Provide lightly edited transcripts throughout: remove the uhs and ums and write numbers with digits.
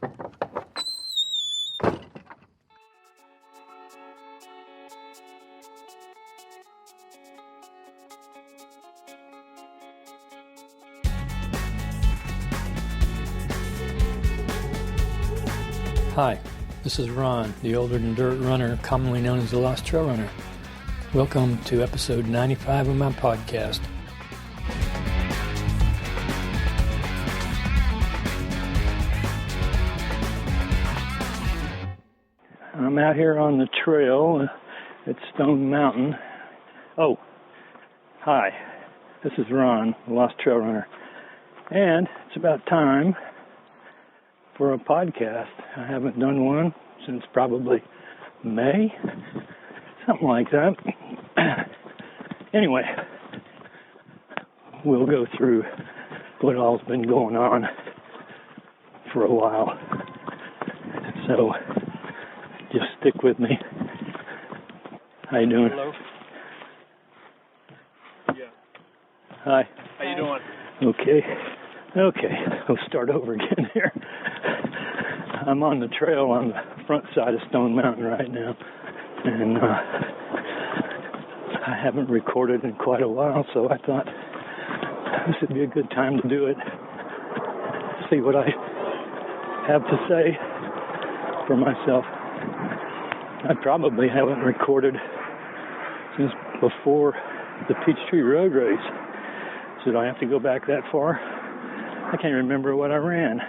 Hi, this is Ron, the older than dirt runner, commonly known as the LostTrailRunner. Welcome to episode 95 of my podcast. I'm out here on the trail at Stone Mountain. Oh, hi, this is Ron, the LostTrailRunner. And it's about time for a podcast. I haven't done one since probably May, something like that. Anyway, we'll go through what all's been going on for a while. So just stick with me. How you doing? Hello. Yeah. Hi. How you doing? Okay, we'll start over again here. I'm on the trail on the front side of Stone Mountain right now, and I haven't recorded in quite a while, so I thought this would be a good time to do it, see what I have to say for myself. I probably haven't recorded since before the Peachtree Road Race. So do I have to go back that far? I can't remember what I ran.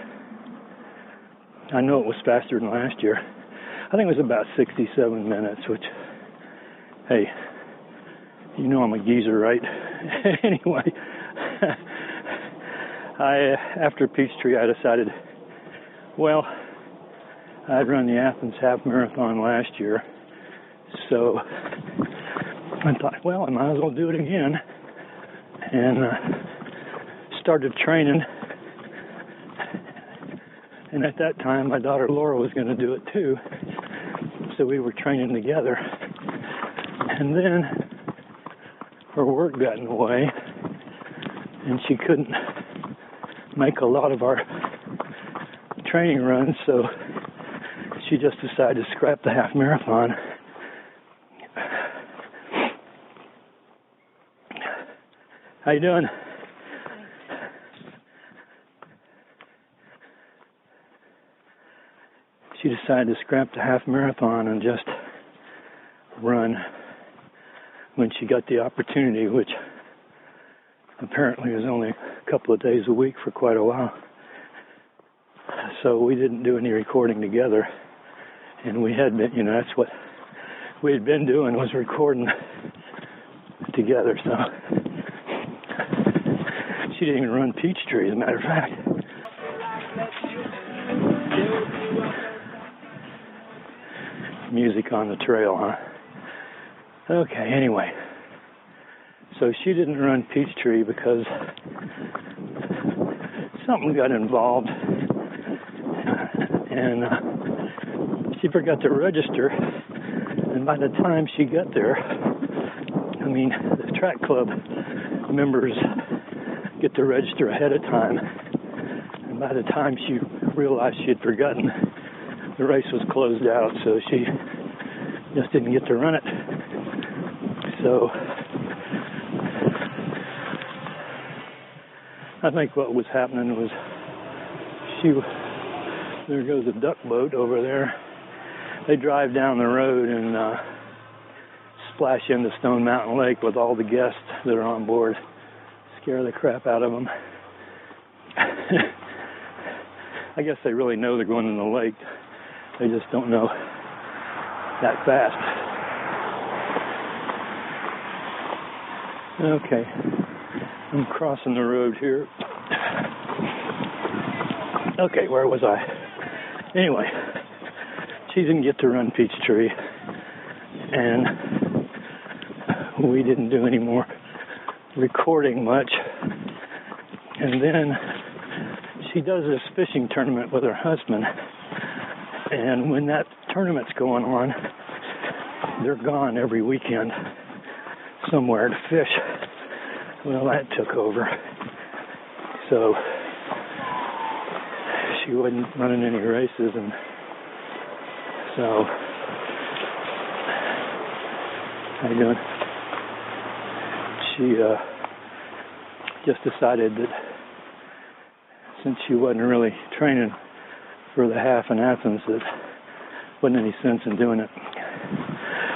I know it was faster than last year. I think it was about 67 minutes, which, hey, you know I'm a geezer, right? Anyway, after Peachtree, I decided, well, I'd run the Athens Half Marathon last year, so I thought, well, I might as well do it again, and started training. And at that time, my daughter Laura was going to do it too, so we were training together. And then her work got in the way, and she couldn't make a lot of our training runs, so she just decided to scrap the half marathon. How you doing? She decided to scrap the half marathon and just run when she got the opportunity, which apparently was only a couple of days a week for quite a while. So we didn't do any recording together, and we had been, that's what we had been doing, was recording together. So she didn't even run Peachtree, as a matter of fact. Music on the trail, huh? Okay, anyway. So she didn't run Peachtree because something got involved, and she forgot to register. And by the time she got there, the track club members get to register ahead of time. And by the time she realized she had forgotten, the race was closed out, so she just didn't get to run it. So I think what was happening was there goes a duck boat over there. They drive down the road and splash into Stone Mountain Lake with all the guests that are on board. Scare the crap out of them. I guess they really know they're going in the lake. They just don't know that fast. Okay, I'm crossing the road here. Okay, where was I? Anyway, she didn't get to run Peachtree, and we didn't do any more recording much. And then she does this fishing tournament with her husband, and when that tournament's going on, they're gone every weekend somewhere to fish. Well, that took over. So she wasn't running any races, and so how you doing? She just decided that since she wasn't really training for the half in Athens, that wasn't any sense in doing it.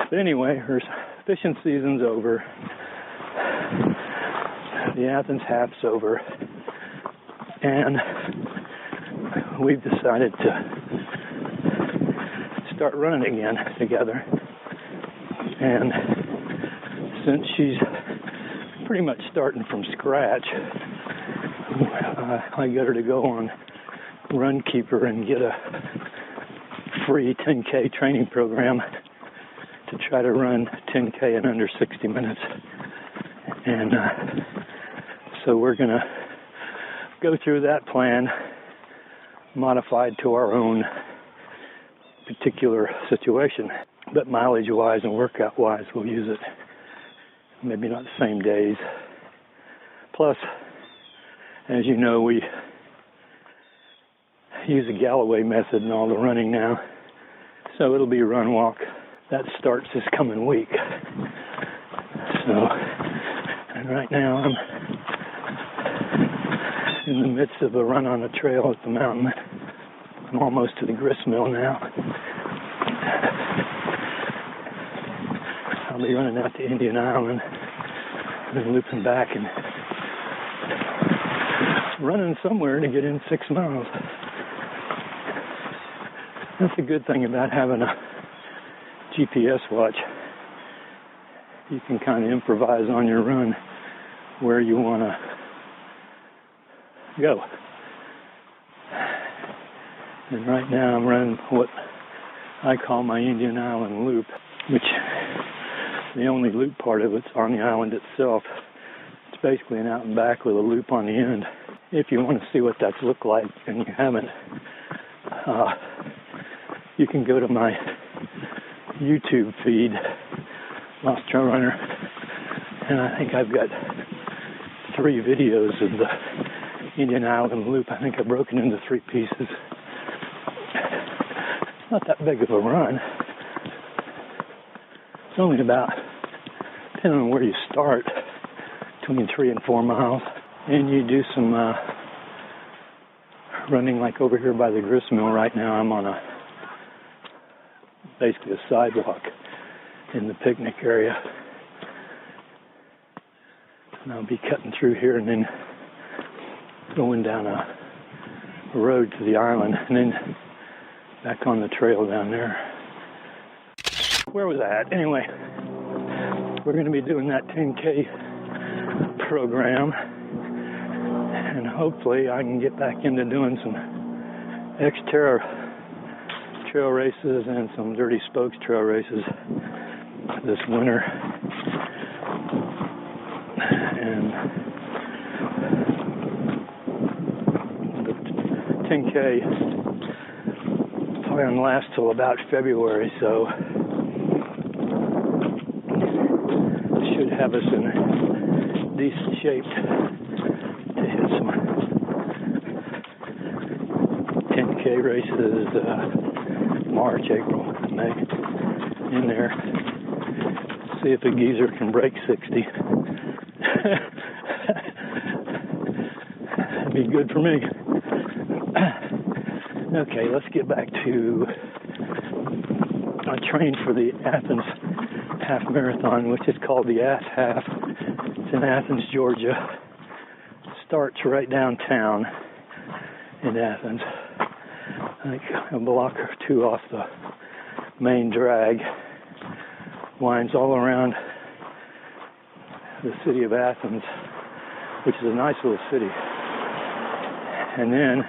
But anyway, her fishing season's over. The Athens half's over, and we've decided to start running again together. And since she's pretty much starting from scratch, I got her to go on Runkeeper and get a free 10K training program to try to run 10K in under 60 minutes. And so we're going to go through that plan, modified to our own particular situation. But mileage-wise and workout-wise, we'll use it. Maybe not the same days. Plus, as you know, we use the Galloway method in all the running now. So it'll be run walk. That starts this coming week. So, and right now I'm in the midst of a run on a trail at the mountain. I'm almost to the grist mill now. I'll be running out to Indian Island and then looping back and running somewhere to get in 6 miles. That's a good thing about having a GPS watch. You can kind of improvise on your run where you want to go. And right now I'm running what I call my Indian Island loop, which the only loop part of it's on the island itself. It's basically an out and back with a loop on the end. If you want to see what that's looked like and you haven't, you can go to my YouTube feed, LostTrailRunner, and I think I've got 3 videos of the Indian Island loop. I think I've broken into 3 pieces. It's not that big of a run. It's only about, depending on where you start, between 3 and 4 miles. And you do some running like over here by the grist mill right now. I'm on basically a sidewalk in the picnic area. And I'll be cutting through here and then going down a road to the island and then back on the trail down there. Where was I at? Anyway, we're going to be doing that 10K program, and hopefully I can get back into doing some Xterra trail races and some Dirty Spokes trail races this winter. And the 10K plan lasts till about February, so should have us in decent shape to hit some 10K races March, April, May in there. See if a geezer can break 60. That'd be good for me. Okay, let's get back to I trained for the Athens half marathon, which is called the Ath Half. It's in Athens, Georgia. Starts right downtown in Athens, like a block or 2 off the main drag. Winds all around the city of Athens, which is a nice little city. And then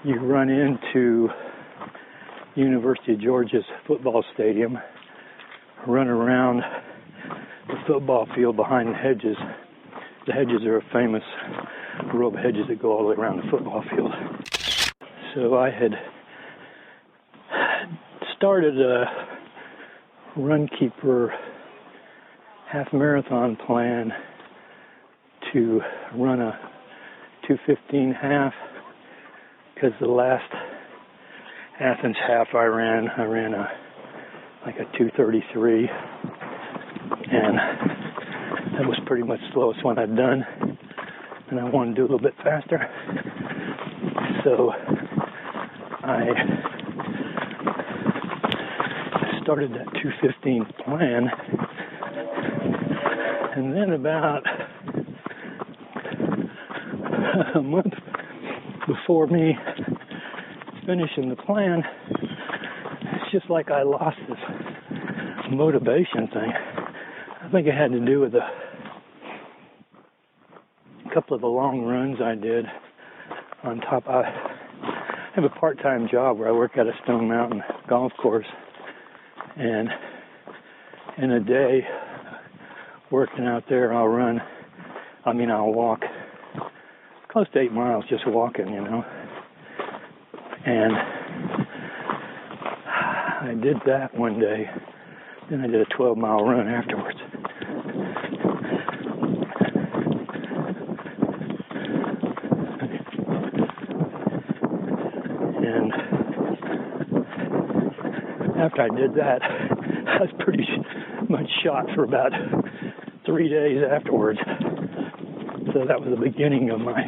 you run into University of Georgia's football stadium, run around the football field behind the hedges. The hedges are a famous row of hedges that go all the way around the football field. So I had started a Runkeeper half marathon plan to run a 2:15 half, because the last Athens half I ran like a 2:33, and that was pretty much the slowest one I'd done, and I wanted to do a little bit faster, so I started that 2:15 plan, and then about a month before me finishing the plan, it's just like I lost this motivation thing. I think it had to do with a couple of the long runs I did on top. I have a part-time job where I work at a Stone Mountain golf course, and in a day working out there, I'll walk close to 8 miles just walking, and I did that one day. Then I did a 12-mile run afterwards. And after I did that, I was pretty much shot for about 3 days afterwards. So that was the beginning of my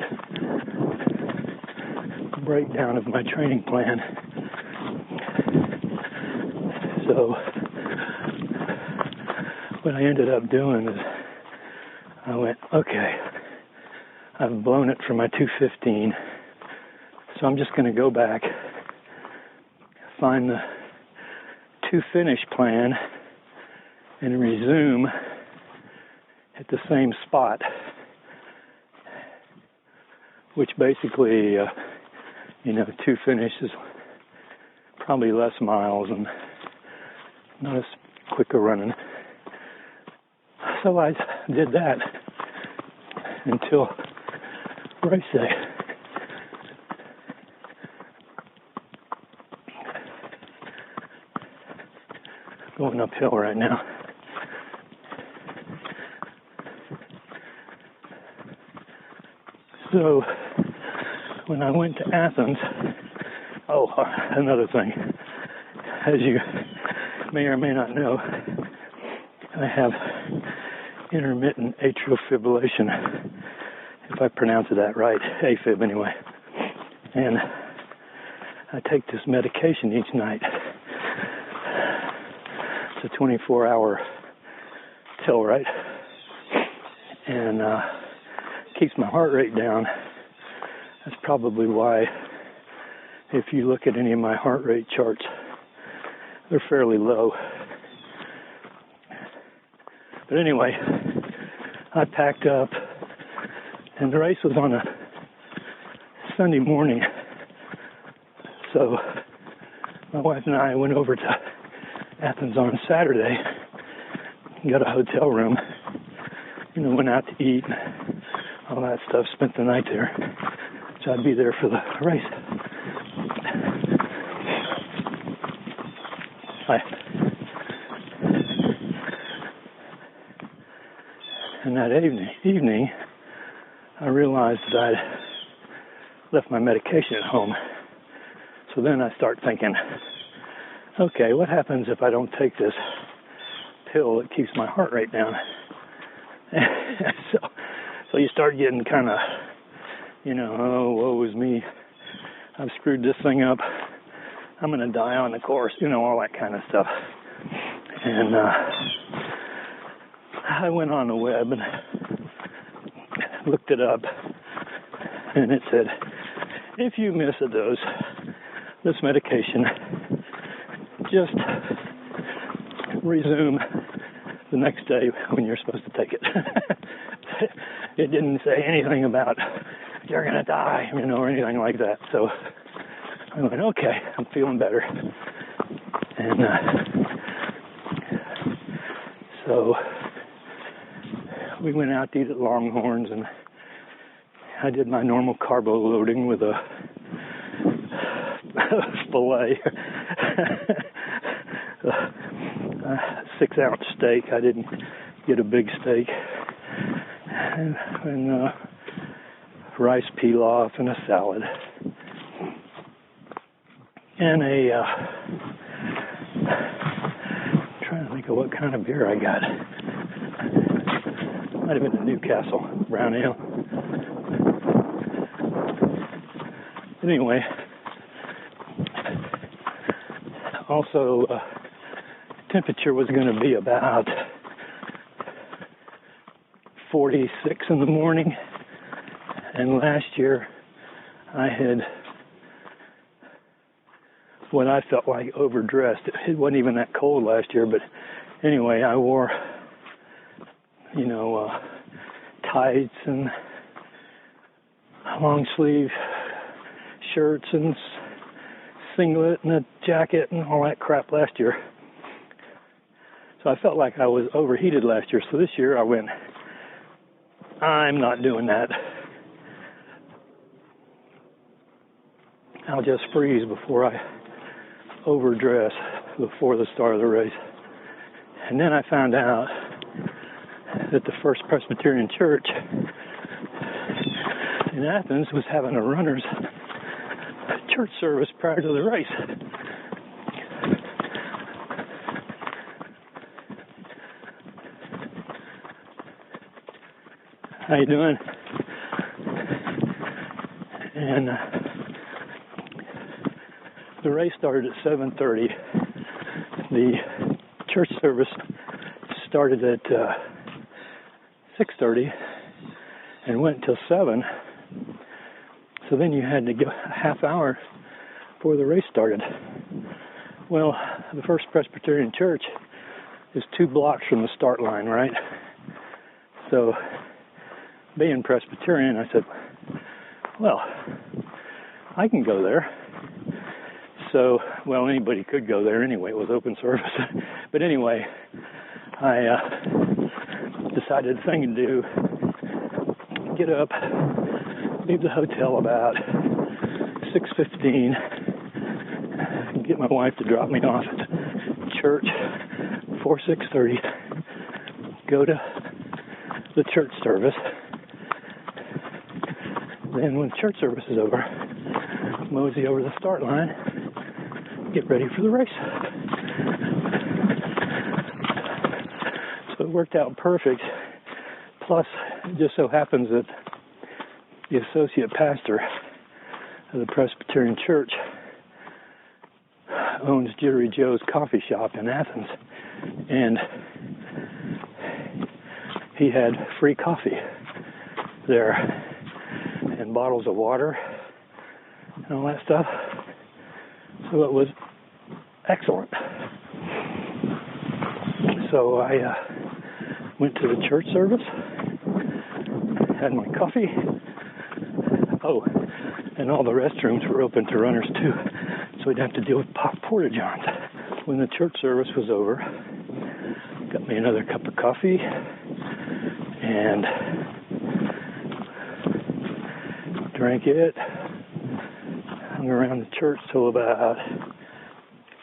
breakdown of my training plan. So what I ended up doing is I went, okay, I've blown it for my 2:15, so I'm just going to go back, find the 2-finish plan, and resume at the same spot, which basically, 2-finish is probably less miles and not as quick a running. So I did that until race day. Going uphill right now. So when I went to Athens, another thing, as you may or may not know, I have intermittent atrial fibrillation, if I pronounce that right, AFib anyway. And I take this medication each night. It's a 24-hour pill, right? And keeps my heart rate down. That's probably why, if you look at any of my heart rate charts, they're fairly low. But anyway, I packed up, and the race was on a Sunday morning. So my wife and I went over to Athens on Saturday, got a hotel room, went out to eat, all that stuff, spent the night there. So I'd be there for the race. And that evening, I realized that I'd left my medication at home. So then I start thinking, okay, what happens if I don't take this pill that keeps my heart rate down? So you start getting kind of, woe is me. I've screwed this thing up. I'm going to die on the course, all that kind of stuff. And I went on the web and looked it up, and it said, if you miss a dose, this medication, just resume the next day when you're supposed to take it. It didn't say anything about you're going to die, or anything like that. So I went, okay, I'm feeling better. And so we went out to eat at Longhorns, and I did my normal carbo loading with a filet, a 6-ounce steak. I didn't get a big steak, and rice pilaf and a salad. and a trying to think of what kind of beer I got. Might have been a Newcastle brown ale. Anyway, also temperature was going to be about 46 in the morning, and last year I had what I felt like overdressed. It wasn't even that cold last year, but anyway, I wore tights and long sleeve shirts and singlet and a jacket and all that crap last year. So I felt like I was overheated last year. So this year I went, I'm not doing that. I'll just freeze before I overdress before the start of the race. And then I found out that the First Presbyterian Church in Athens was having a runner's church service prior to the race. How you doing? And the race started at 7:30. The church service started at 6:30 and went until 7. So then you had to go a half hour before the race started. Well, the First Presbyterian Church is 2 blocks from the start line, right? So, being Presbyterian, I said, well, I can go there. So, well, anybody could go there anyway. It was open service. But anyway, I decided the thing to do, get up, leave the hotel about 6:15, get my wife to drop me off at church before 6:30, go to the church service. Then when church service is over, mosey over the start line, get ready for the race. So it worked out perfect. Plus, it just so happens that the associate pastor of the Presbyterian Church owns Jittery Joe's coffee shop in Athens, and he had free coffee there and bottles of water and all that stuff. So it was excellent. So I went to the church service, had my coffee. Oh, and all the restrooms were open to runners too, so we'd have to deal with porta-johns. When the church service was over, got me another cup of coffee and drank it. Hung around the church till about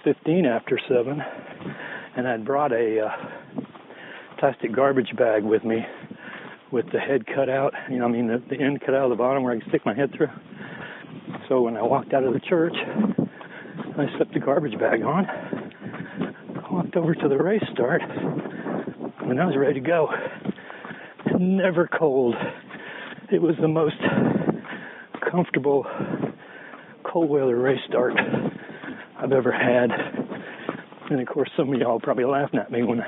15 after 7, and I'd brought a plastic garbage bag with me with the head cut out, the end cut out of the bottom where I could stick my head through. So when I walked out of the church, I slipped the garbage bag on, walked over to the race start, and I was ready to go. Never cold. It was the most comfortable cold weather race start I've ever had. And of course, some of y'all are probably laughing at me when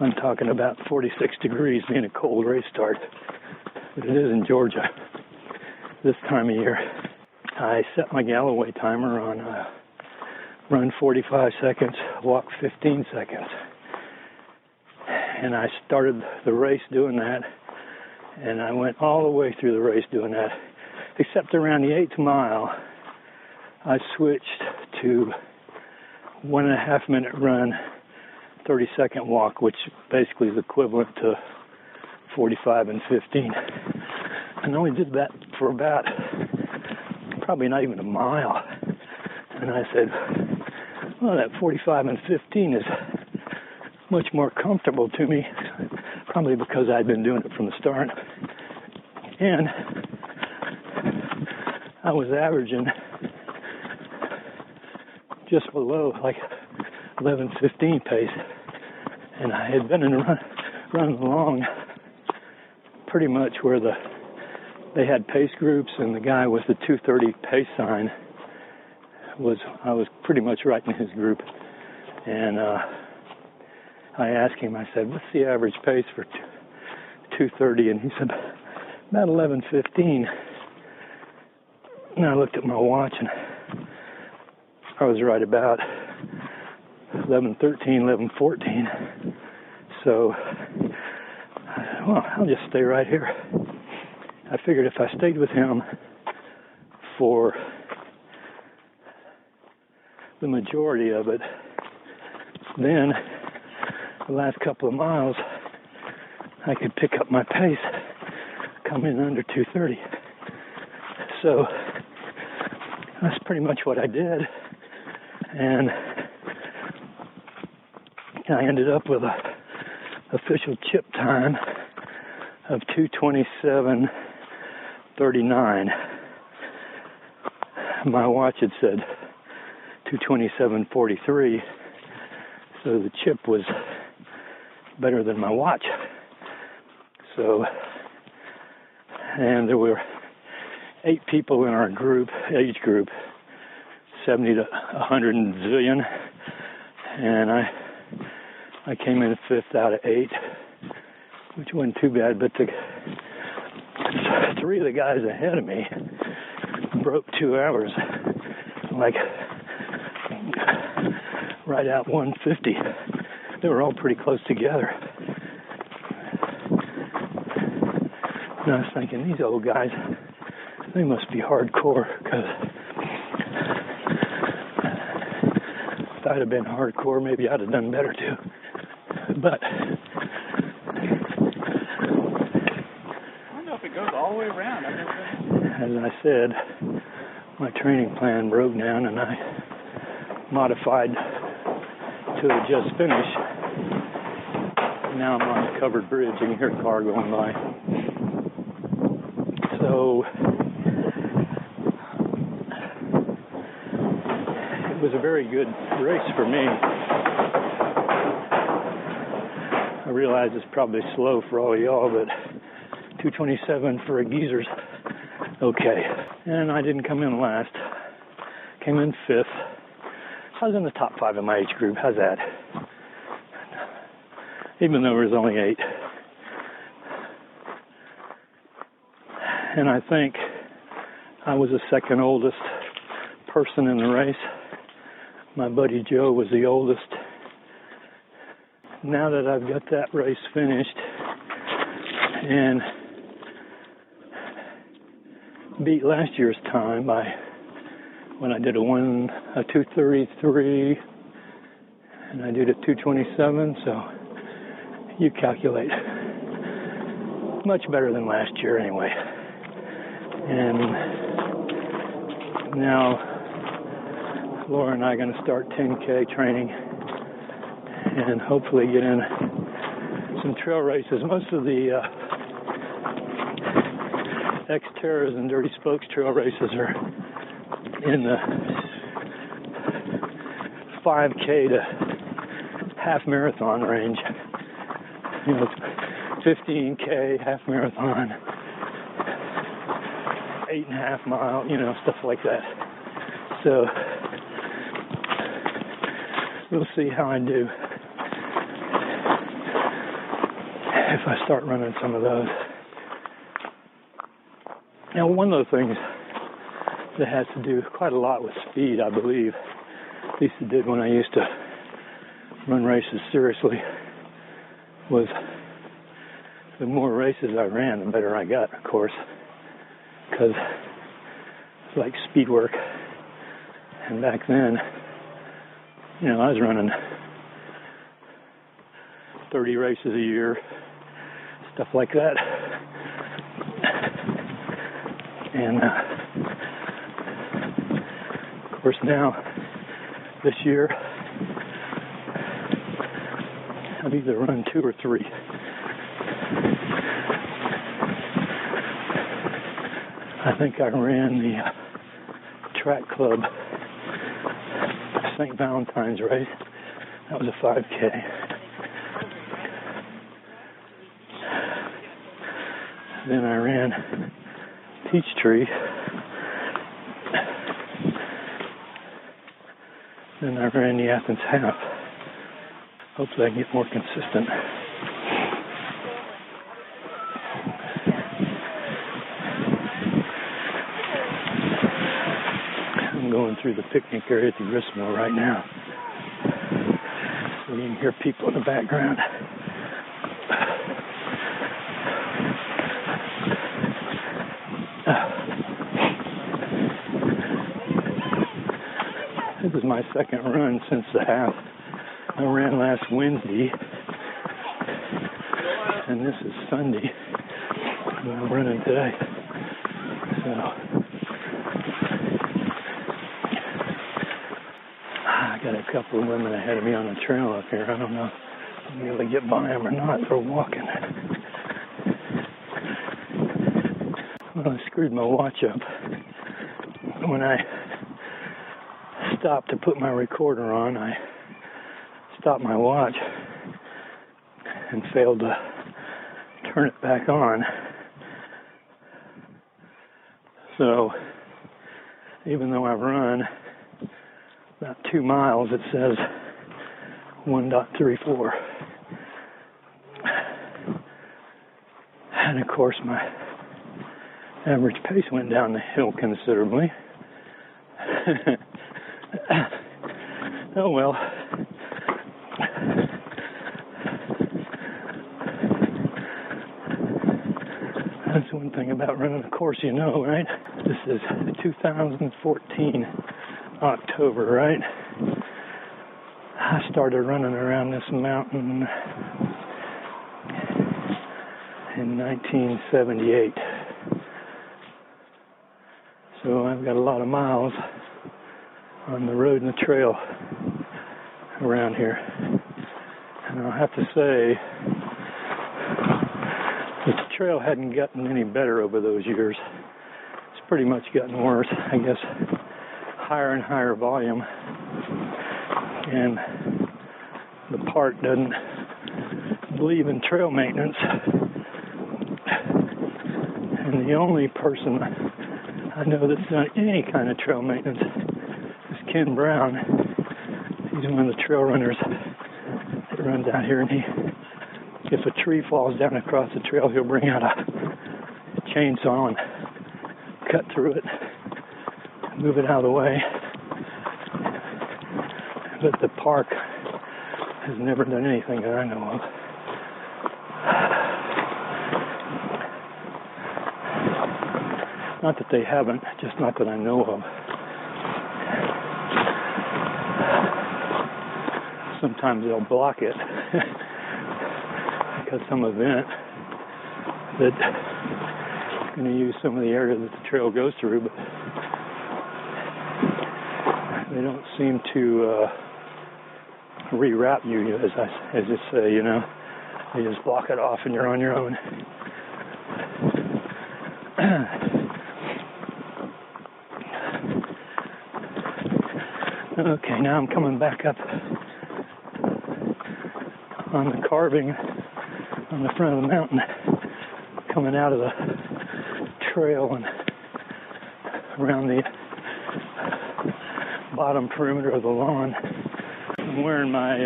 I'm talking about 46 degrees being a cold race start. But it is in Georgia this time of year. I set my Galloway timer on run 45 seconds, walk 15 seconds. And I started the race doing that, and I went all the way through the race doing that, except around the 8th mile, I switched to 1.5 minute run, 30-second walk, which basically is equivalent to 45 and 15. And I only did that for about, probably not even a mile. And I said, well, that 45 and 15 is much more comfortable to me, probably because I'd been doing it from the start. And I was averaging just below like 11:15 pace, and I had been running along pretty much where they had pace groups, and the guy with the 2:30 pace sign I was pretty much right in his group, and I asked him, I said, what's the average pace for 2:30? And he said, about 11:15. And I looked at my watch, and I was right about 11:13, 11:14. So, well, I'll just stay right here. I figured if I stayed with him for the majority of it, then the last couple of miles, I could pick up my pace, come in under 2:30. So that's pretty much what I did, and I ended up with a official chip time of 2:27:39. My watch had said 2:27:43, so the chip was better than my watch. So, and there were 8 people in our age group, 70 to 100 and zillion, and I came in 5th out of 8, which wasn't too bad, but 3 of the guys ahead of me broke 2 hours, like right out 150. They were all pretty close together. And I was thinking, these old guys, they must be hardcore, because if I'd have been hardcore, maybe I'd have done better too. But I don't know if it goes all the way around. As I said, my training plan broke down, and I modified to a just finish. Now I'm on a covered bridge, and you hear a car going by. So it was a very good race for me. I realize it's probably slow for all of y'all, but 2:27 for a geezer's okay. And I didn't come in last. Came in 5th. I was in the top 5 of my age group. How's that? Even though there was only 8. And I think I was the second oldest person in the race. My buddy Joe was the oldest. Now that I've got that race finished and beat last year's time when I did a 2:33 and I did a 2:27, so you calculate. Much better than last year anyway. And now Laura and I are going to start 10K training and hopefully get in some trail races. Most of the Xterras and Dirty Spokes trail races are in the 5K to half marathon range. You know, 15K, half marathon, 8.5 mile, stuff like that. So we'll see how I do if I start running some of those. Now, one of the things that has to do quite a lot with speed, I believe, at least it did when I used to run races seriously, was the more races I ran, the better I got, of course, because it's like speed work. And back then, I was running 30 races a year, stuff like that. And, of course, now, this year, I've either run 2 or 3. I think I ran the track club St. Valentine's race. That was a 5K. Then I ran Peachtree. Then I ran the Athens half. Hopefully I can get more consistent. I'm going through the picnic area at the gristmill right now. So you can hear people in the background. This is my second run since the half. I ran last Wednesday, and this is Sunday, and I'm running today. So I got a couple of women ahead of me on the trail up here. I don't know if I'll be able to get by them or not. They're walking. Well, I screwed my watch up. When I stopped to put my recorder on, I stopped my watch and failed to turn it back on. So even though I've run about 2 miles, it says 1.34. And of course my average pace went down the hill considerably. Oh well. That's one thing about running a course, you know, right? This is 2014 October, right? I started running around this mountain in 1978. So I've got a lot of miles on the road and the trail around here. And I'll have to say that the trail hadn't gotten any better over those years. It's pretty much gotten worse, I guess. Higher and higher volume. And the park doesn't believe in trail maintenance. And the only person I know that's done any kind of trail maintenance is Ken Brown. He's one of the trail runners that runs out here, and if a tree falls down across the trail, he'll bring out a chainsaw and cut through it, move it out of the way. But the park has never done anything that I know of. Not that they haven't, just not that I know of. Sometimes they'll block it because some event that's going to use some of the area that the trail goes through, but they don't seem to reroute you, as you say, you know. They just block it off and you're on your own. Okay, now I'm coming back up on the carving on the front of the mountain, coming out of the trail and around the bottom perimeter of the lawn. I'm wearing my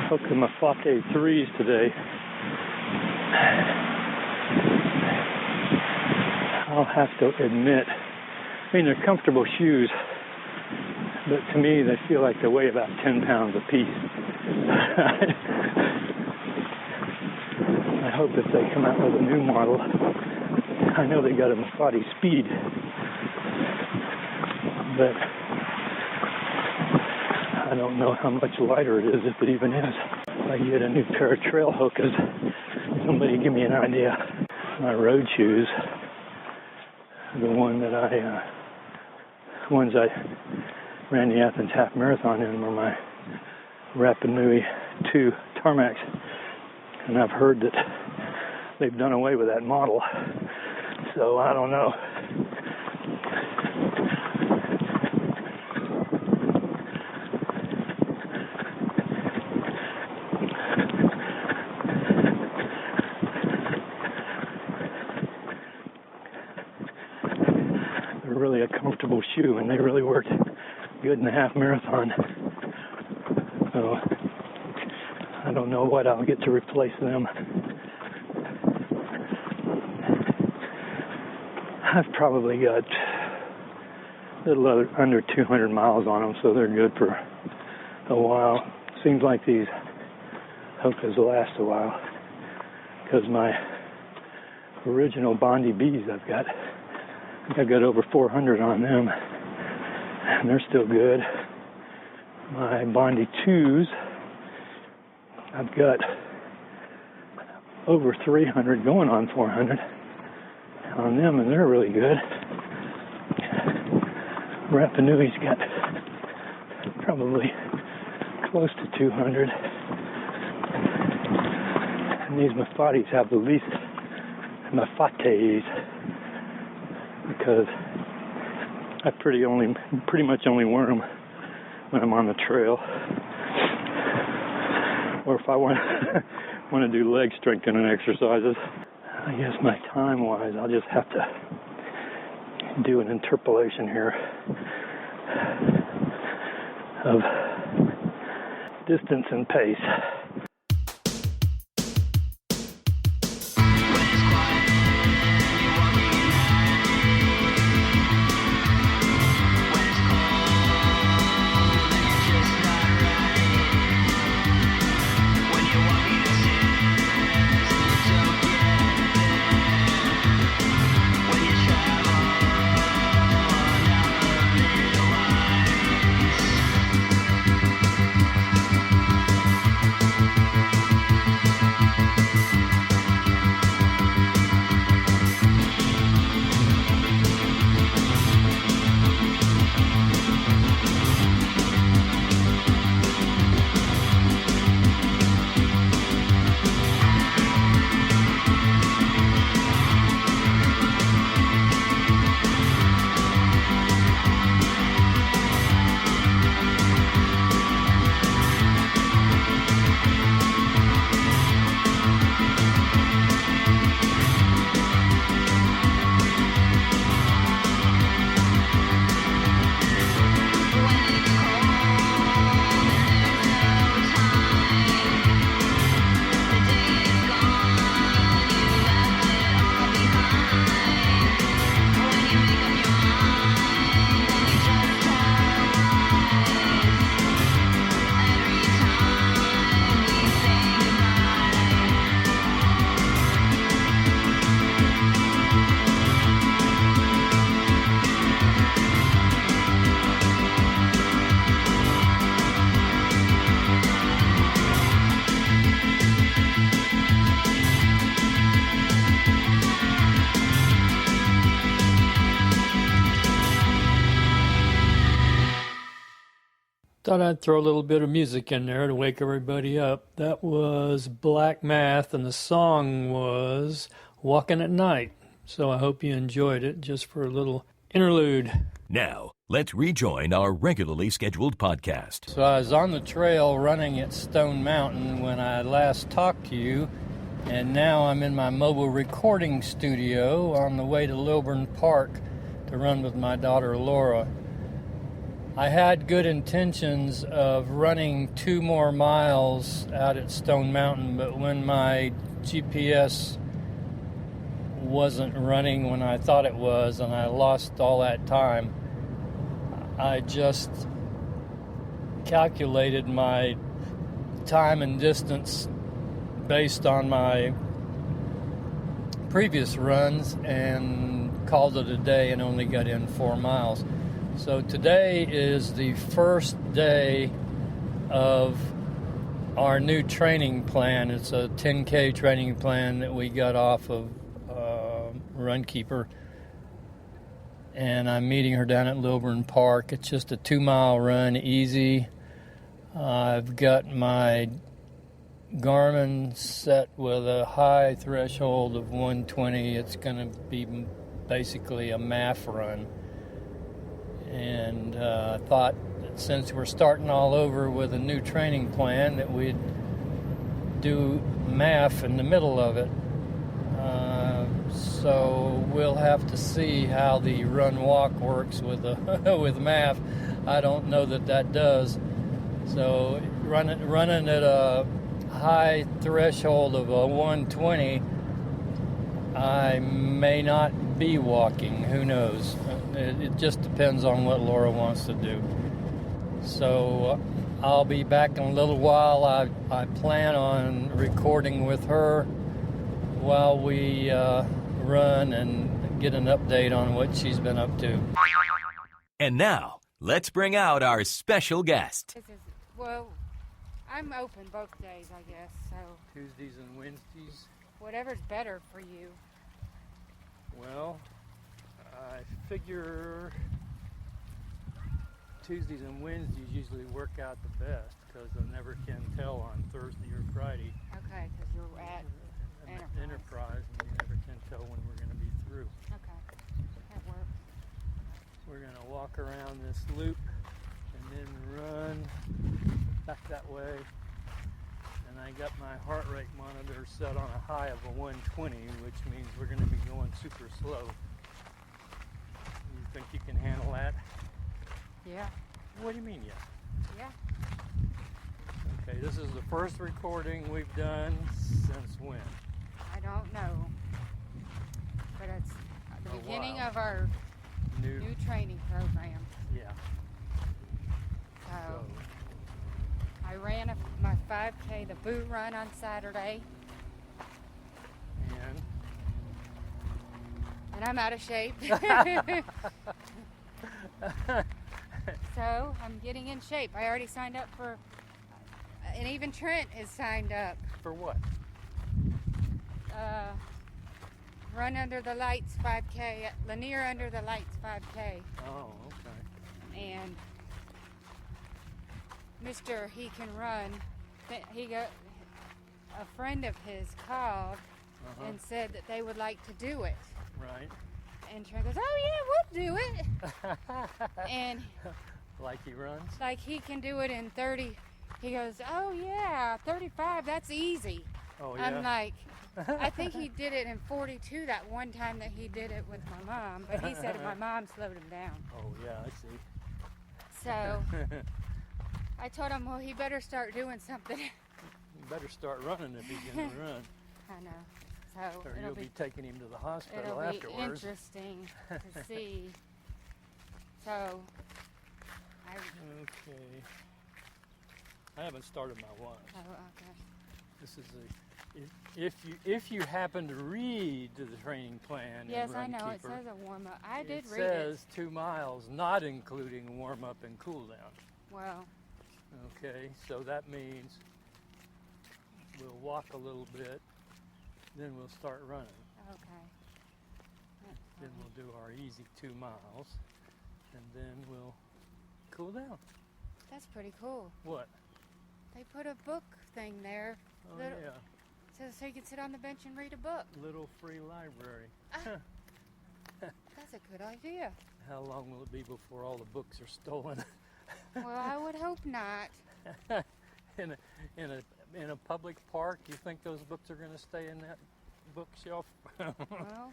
Hokamafake 3s today. I'll have to admit, I mean, they're comfortable shoes, but to me they feel like they weigh about 10 pounds apiece. I hope if they come out with a new model, I know they got a Mafate Speed, but I don't know how much lighter it is, if it even is. If I get a new pair of trail hookers, somebody give me an idea. My road shoes, the ones I ran the Athens half marathon in, were my Rapid Nui 2 Tarmacs, and I've heard that they've done away with that model, so I don't know. a comfortable shoe, and they really worked good in the half marathon. So I don't know what I'll get to replace them. I've probably got a little under 200 miles on them, so they're good for a while. Seems like these Hokas last a while, because my original Bondi Bs I've got over 400 on them, and they're still good. My Bondi 2s, I've got over 300 going on 400 on them, and they're really good. Rapanui's got probably close to 200. And these Mafatis have the least Mafates, because I pretty much only wear them when I'm on the trail, or if I want to do leg strengthening exercises. I guess my time-wise, I'll just have to do an interpolation here of distance and pace. Thought I'd throw a little bit of music in there to wake everybody up. That was Black Math, and the song was Walking at Night. So I hope you enjoyed it, just for a little interlude. Now, let's rejoin our regularly scheduled podcast. So I was on the trail running at Stone Mountain when I last talked to you, and now I'm in my mobile recording studio on the way to Lilburn Park to run with my daughter Laura. I had good intentions of running 2 more miles out at Stone Mountain, but when my GPS wasn't running when I thought it was, and I lost all that time, I just calculated my time and distance based on my previous runs and called it a day and only got in 4 miles. So today is the first day of our new training plan. It's a 10K training plan that we got off of Runkeeper. And I'm meeting her down at Lilburn Park. It's just a 2-mile run, easy. I've got my Garmin set with a high threshold of 120. It's going to be basically a MAF run. And I thought that since we're starting all over with a new training plan, that we'd do MAF in the middle of it. So we'll have to see how the run-walk works with with math. I don't know that does. So running at a high threshold of a 120, I may not be walking. Who knows? It just depends on what Laura wants to do. So I'll be back in a little while. I plan on recording with her while we run and get an update on what she's been up to. And now, let's bring out our special guest. Well, I'm open both days, I guess, so Tuesdays and Wednesdays. whatever's better for you. Well, I figure Tuesdays and Wednesdays usually work out the best because I never can tell on Thursday or Friday. Okay, because you're at Enterprise, and you never can tell when we're going to be through. Okay, that works. We're going to walk around this loop and then run back that way. And I got my heart rate monitor set on a high of a 120, which means we're going to be going super slow. You think you can handle that? Yeah. What do you mean, yeah? Yeah. Okay, this is the first recording we've done since when? I don't know. But it's the A beginning while. of our New, new training program. yeah. So I ran my 5K, the boot run on Saturday, and I'm out of shape. So I'm getting in shape. I already signed up for, and even Trent is signed up. For what? Run Under the Lights 5K, Lanier Under the Lights 5K. Oh, okay. And Mr. He Can Run, a friend of his called and said that they would like to do it. Right. And Trent goes, oh yeah, we'll do it. And Like he runs? like he can do it in 30. He goes, oh yeah, 35, that's easy. Oh, yeah. I'm like, I think he did it in 42 that one time that he did it with my mom, but he said my mom slowed him down. Oh, yeah, I see. So I told him, well, he better start doing something. You better start running if he's going to run. I know. So Or it'll you'll be taking him to the hospital it'll afterwards. be interesting to see. So Okay. I haven't started my watch. Oh, okay. This is if you happen to read the training plan. Yes, in I know. It Runkeeper, says a warm up. I did read It says 2 miles, not including warm up and cool down. Well, Okay, so that means we'll walk a little bit, then we'll start running. okay. Then we'll do our easy 2 miles, and then we'll cool down. That's pretty cool. What? They put a book thing there. Oh, Little- yeah. So you can sit on the bench and read a book. Little free library. That's a good idea. How long will it be before all the books are stolen? Well, I would hope not. in a public park, you think those books are going to stay in that bookshelf? Well,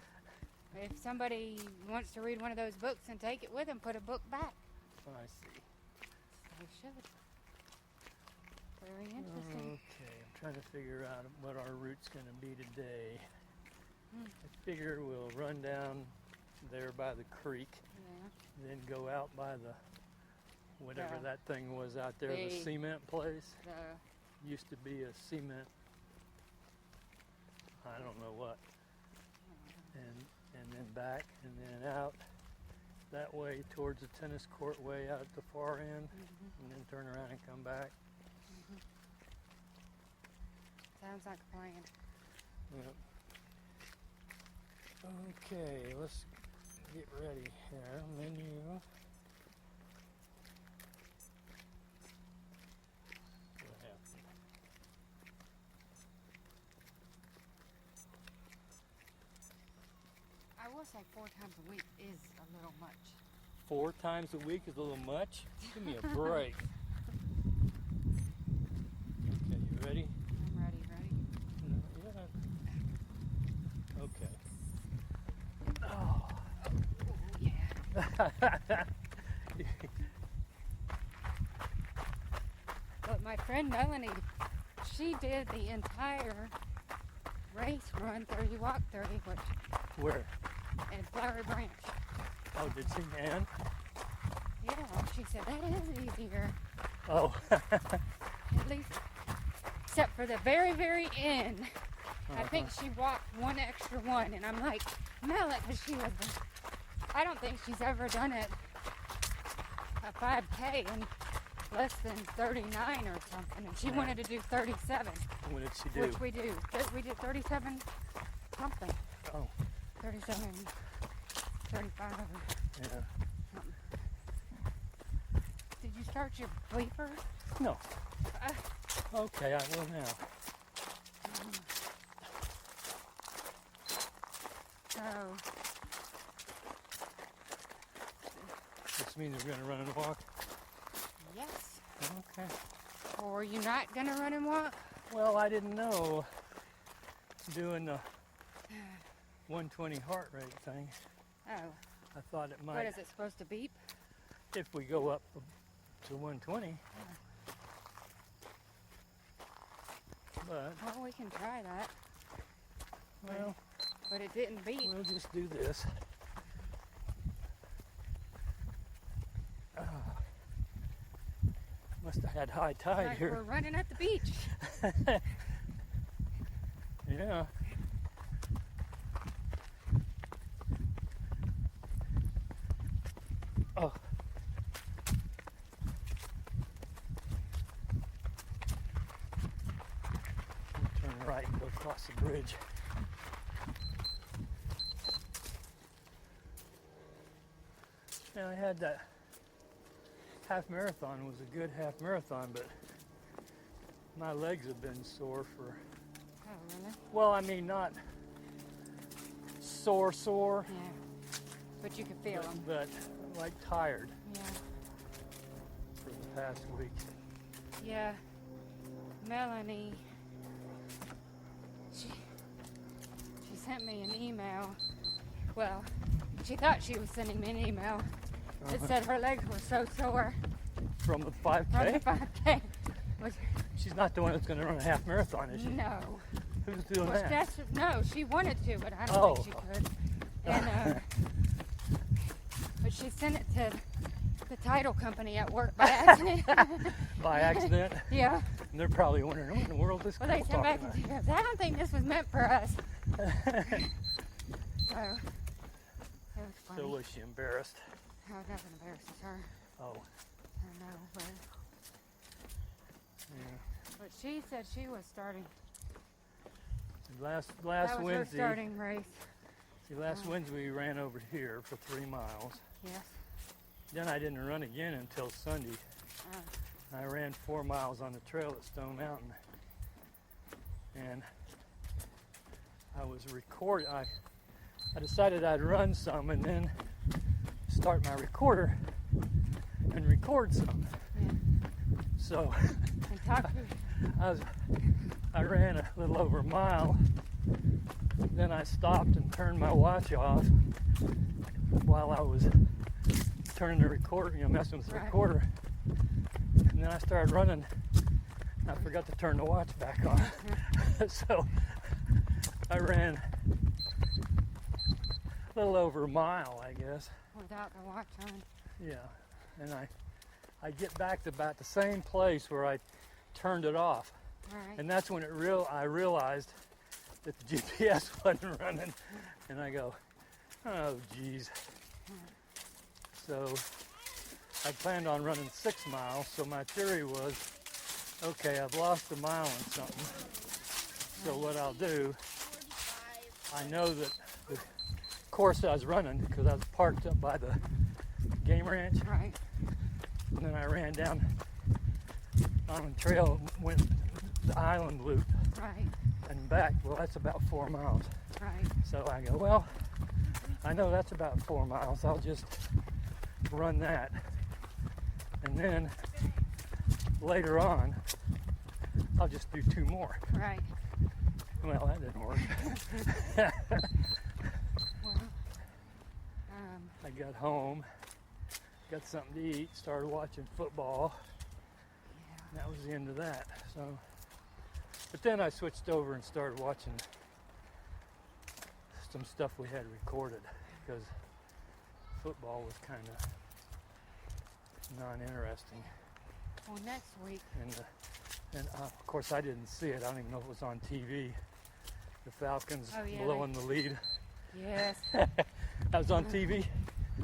if somebody wants to read one of those books and take it with them, put a book back. I see. They should. Very interesting. Okay, I'm trying to figure out what our route's going to be today. I figure we'll run down there by the creek, Yeah. then go out by the whatever The- that thing was out there, the the- cement place. The Used to be a cement, I don't know what. And then back and then out that way towards the tennis court way out at the far end, and then turn around and come back. sounds like a plan. Yep. Okay, let's get ready here. Menu. What happened? I will say 4 times a week is a little much. 4 times a week is a little much? Give me a break. Okay, you ready? I'm ready. Yeah. Okay. But my friend Melanie, she did the entire race run 30 walk 30, which Where? at Flowery Branch. Oh, did she, Ann? Yeah, she said that is easier. Oh. At least, except for the very, very end. I think she walked one extra one, and I'm like, Mel, because I don't think she's ever done it a 5K in less than 39 or something, and she wanted to do 37. What did she do? Which we do. We did 37 something. Oh. 37, 35. Yeah. Something. Did you start your bleeper? No. Okay, I will now. So, This means we're going to run and walk? yes. Okay. Or are you not going to run and walk? Well, I didn't know doing the 120 heart rate thing. Oh. I thought it might. What is it supposed to beep? If we go up to 120. But, Well, we can try that. well, But it didn't beep. we'll just do this. Must have had high tide Like here. we're running at the beach. Yeah. Oh. Turn right and go across the bridge. Now I had that half marathon, was a good half marathon, but my legs have been sore for, Oh, really? well, I mean, not sore, Yeah. But you can feel them. but like tired Yeah. for the past week. Yeah. Melanie, she sent me an email. Well, she thought she was sending me an email. It said her legs were so sore From the from 5K? the 5K. Which, She's not the one that's going to run a half marathon, is she? no. Who's doing Which that? no, she wanted to, but I don't Oh. think she could. And but she sent it to the title company at work by accident. By accident? Yeah. And they're probably wondering, what in the world is this Well, girl they sent talking back about? and she goes, I don't think this was meant for us. So, it was funny. So was she embarrassed? Oh, nothing embarrasses her. Oh, I know, but yeah. she said she was starting. Last That was her Wednesday, starting race. last Wednesday we ran over here for 3 miles. Yes. Then I didn't run again until Sunday. I ran 4 miles on the trail at Stone Mountain. And I was recording. I decided I'd run some and then start my recorder and record some. Yeah. So And talk to I ran a little over a mile. Then I stopped and turned my watch off while I was turning the recorder, messing with the Right. recorder. And then I started running. I forgot to turn the watch back on. So I ran a little over a mile, I guess. without the watch on. Yeah. And I get back to about the same place where I turned it off. Right. And that's when I realized that the GPS wasn't running. And I go, oh, geez. So I planned on running 6 miles. So my theory was, okay, I've lost a mile and something. So what I'll do, I know that the course I was running, because I was parked up by the game ranch. Right. And then I ran down on the trail, went the island loop Right. and back. Well, that's about 4 miles. Right. So I go, well, I know that's about 4 miles. I'll just run that. And then later on, I'll just do 2 more. Right. Well, that didn't work. Well, I got home, got something to eat, started watching football. And that was the end of that. So, but then I switched over and started watching some stuff we had recorded because football was kind of non-interesting. Well, next week. And of course I didn't see it. I don't even know if it was on TV. The Falcons blowing the lead. Yes. That was on TV?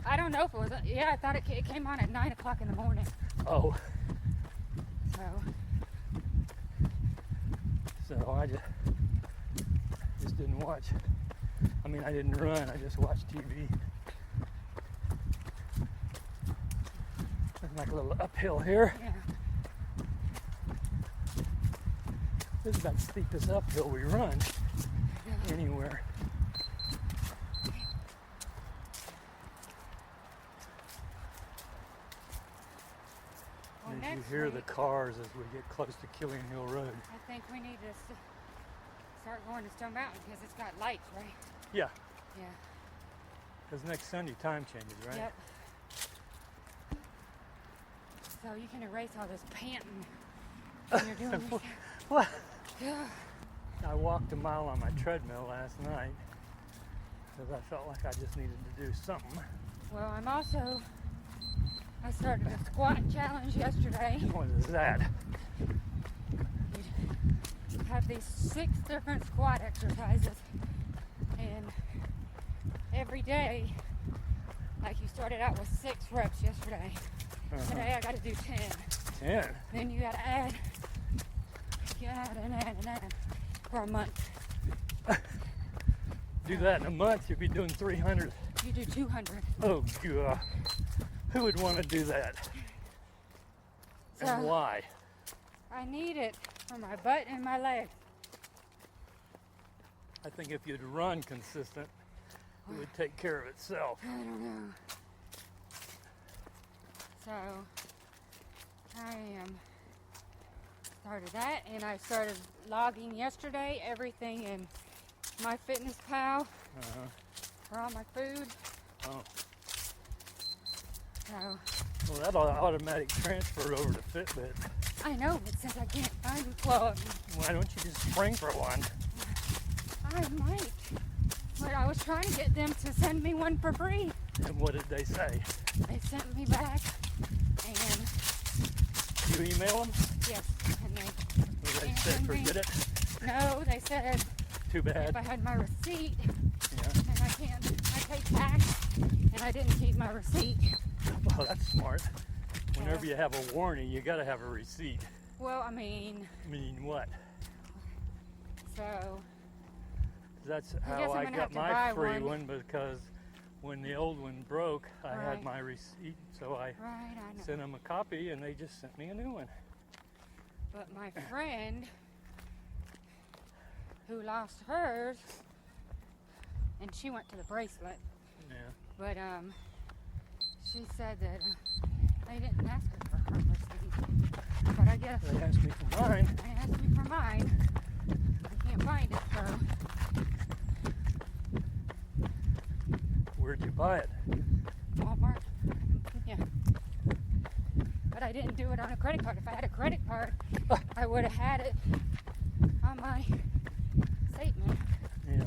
I don't know if it was. Yeah, I thought it came on at 9 o'clock in the morning. Oh. So I just didn't watch. I mean, I didn't run. I just watched TV. It's like a little uphill here. Yeah. This is about the steepest uphill we run anywhere. Well, As you hear the cars as we get close to Killing Hill Road. I think we need to start going to Stone Mountain because it's got lights, right? Yeah, Yeah. because next Sunday time changes, right? Yep. So you can erase all this panting when you're doing this. What? Yeah. I walked a mile on my treadmill last night because I felt like I just needed to do something. Well, I started a squat challenge yesterday. What is that? You have these 6 different squat exercises, and every day, like you started out with 6 reps yesterday. Today I got to do 10. 10? Then you got to add and add for a month. Do that in a month, you'll be doing 300. You do 200. Oh, God. Who would want to do that? So, And why? I need it for my butt and my legs. I think if you'd run consistent, it would take care of itself. I don't know. So, I started that, and I started logging yesterday everything in MyFitnessPal for all my food. Oh. So, Well, that'll automatic transfer over to Fitbit. I know, but since I can't find it, well, Why don't you just spring for one? I might. But I was trying to get them to send me one for free. And what did they say? They sent me back, and You email them? yes, and Or they said forget it? no, they said Too bad. if I had my receipt, Yeah. and I pay tax, and I didn't keep my receipt. Well, that's smart. Whenever you have a warning, you got to have a receipt. Well, I mean, What? so That's guess how I'm I gonna got have to my buy free one. one because when the old one broke, I had Right. my receipt, so I right, I know. sent them a copy and they just sent me a new one. But my friend who lost hers, and she went to the bracelet, Yeah. but she said that they didn't ask her for her receipt. But I guess They asked me for mine. they asked me for mine. I can't find it, so Where'd you buy it? Walmart. Yeah. But I didn't do it on a credit card. If I had a credit card, I would have had it on my statement. Yeah.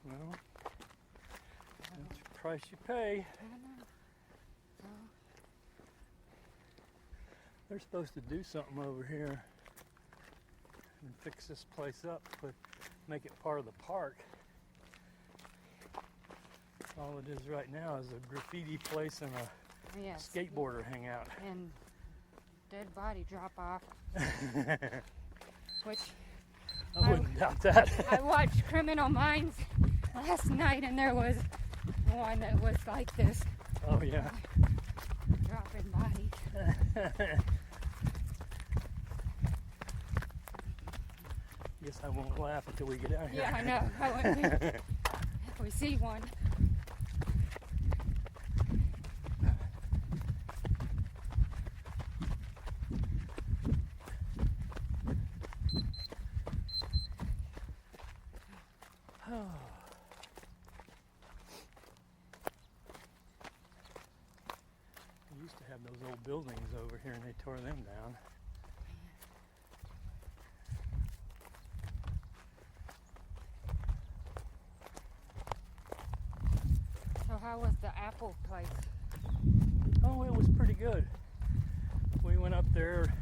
Well, that's the price you pay. They're supposed to do something over here and fix this place up, make it part of the park. All it is right now is a graffiti place and a Yes. skateboarder hangout. And dead body drop off. Which I wouldn't doubt that. I watched Criminal Minds last night, and there was one that was like this, Oh yeah. dropping bodies. Guess I won't laugh until we get out here. Yeah, I know. I wouldn't be- if we see one. We used to have those old buildings over here and they tore them down. So how was the apple place? Oh, it was pretty good. We went up there,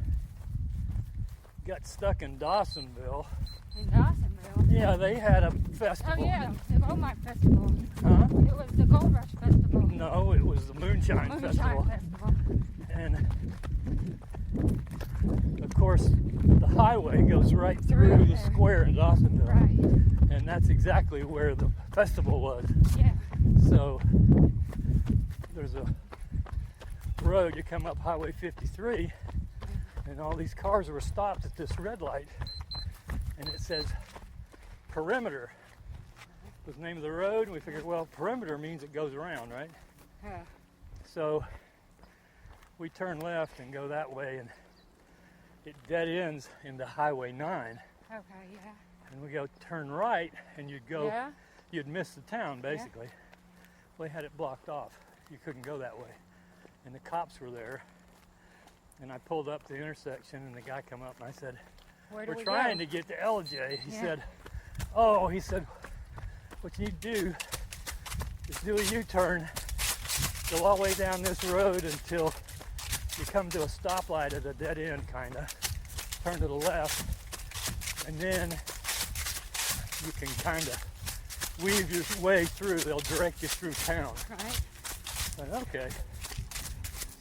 got stuck in Dawsonville. In Dawsonville? Yeah, they had a festival. Oh yeah, the Gold Mine Festival. Huh? It was the Gold Rush Festival. No, it was the Moonshine Festival. And of course, the highway goes right through the square in Dawsonville. Right. And that's exactly where the festival was. Yeah. So there's a road, you come up Highway 53, and all these cars were stopped at this red light, and it says Perimeter was the name of the road, and we figured, well, perimeter means it goes around, right? Yeah. So we turn left and go that way, and it dead ends into Highway 9. Okay, yeah. And we go turn right, and you'd go, Yeah? you'd miss the town, basically. Well, they had it blocked off. You couldn't go that way. And the cops were there. And I pulled up the intersection, and the guy come up, and I said, Where do we're we trying go? to get to LJ. He Yeah. said, what you need to do is do a U-turn, go all the way down this road until you come to a stoplight at a dead end, kind of. Turn to the left, and then you can kind of weave your way through. They'll direct you through town. Right. I said, okay.